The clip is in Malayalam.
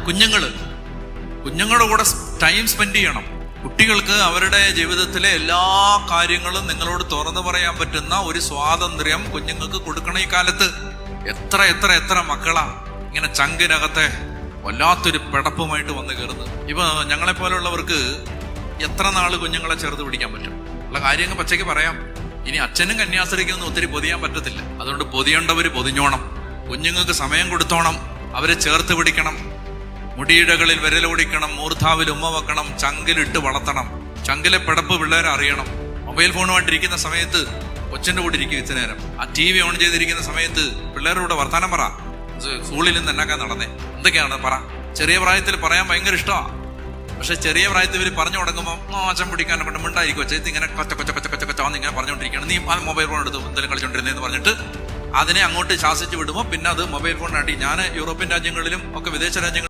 കുഞ്ഞുങ്ങളുടെ കൂടെ ടൈം സ്പെൻഡ് ചെയ്യണം. കുട്ടികൾക്ക് അവരുടെ ജീവിതത്തിലെ എല്ലാ കാര്യങ്ങളും നിങ്ങളോട് തുറന്നു പറയാൻ പറ്റുന്ന ഒരു സ്വാതന്ത്ര്യം കുഞ്ഞുങ്ങൾക്ക് കൊടുക്കണം. ഈ കാലത്ത് എത്ര എത്ര എത്ര മക്കളാ ഇങ്ങനെ ചങ്കിനകത്തെ വല്ലാത്തൊരു പിടപ്പുമായിട്ട് വന്ന് കയറുന്നത്. ഇപ്പൊ ഞങ്ങളെ പോലുള്ളവർക്ക് എത്ര നാള് കുഞ്ഞുങ്ങളെ ചേർത്ത് പിടിക്കാൻ പറ്റും? ഉള്ള കാര്യങ്ങൾ പച്ചയ്ക്ക് പറയാം. ഇനി അച്ഛനും കന്യാസ്ത്രീക്കൊന്നും ഒത്തിരി പൊതിയാൻ പറ്റത്തില്ല. അതുകൊണ്ട് പൊതിയേണ്ടവര് പൊതിഞ്ഞോണം, കുഞ്ഞുങ്ങൾക്ക് സമയം കൊടുത്തോണം, അവരെ ചേർത്ത് പിടിക്കണം, മുടിയിടകളിൽ വിരലോടിക്കണം, മൂർധാവിൽ ഉമ്മ വെക്കണം, ചങ്കിലിട്ട് വളർത്തണം. ചങ്കിലെ പിടപ്പ് പിള്ളേരെ അറിയണം. മൊബൈൽ ഫോണുമായിട്ടിരിക്കുന്ന സമയത്ത് കൊച്ചിൻ്റെ കൂടെ ഇരിക്കും ഇത്തിരി നേരം. ആ TV ഓൺ ചെയ്തിരിക്കുന്ന സമയത്ത് പിള്ളേരുടെ കൂടെ വർത്താനം പറ. സ്കൂളിൽ നിന്ന് എന്നാക്കാൻ നടന്നേ, എന്തൊക്കെയാണ് പറ. ചെറിയ പ്രായത്തിൽ പറയാൻ ഭയങ്കര ഇഷ്ടമാണ്. പക്ഷെ ചെറിയ പ്രായത്തിൽ ഇവർ പറഞ്ഞു തുടങ്ങുമ്പോൾ അച്ഛൻ പിടിക്കാനെ കൊണ്ട് മിണ്ടായിരിക്കും. ചേച്ചി ഇങ്ങനെ കൊച്ച കൊച്ച കൊച്ച കൊച്ച കൊച്ചാന്ന് ഇങ്ങനെ പറഞ്ഞുകൊണ്ടിരിക്കുകയാണ്, നീ ആ മൊബൈൽ ഫോൺ എടുത്ത് എന്തെങ്കിലും കളിച്ചോണ്ടിരുന്നതെന്ന് പറഞ്ഞിട്ട് അതിനെ അങ്ങോട്ട് ശാസിച്ച് വിടുമ്പോൾ പിന്നെ അത് മൊബൈൽ ഫോണിനാട്ടി. ഞാൻ യൂറോപ്യൻ രാജ്യങ്ങളിലും ഒക്കെ വിദേശ രാജ്യങ്ങളിലും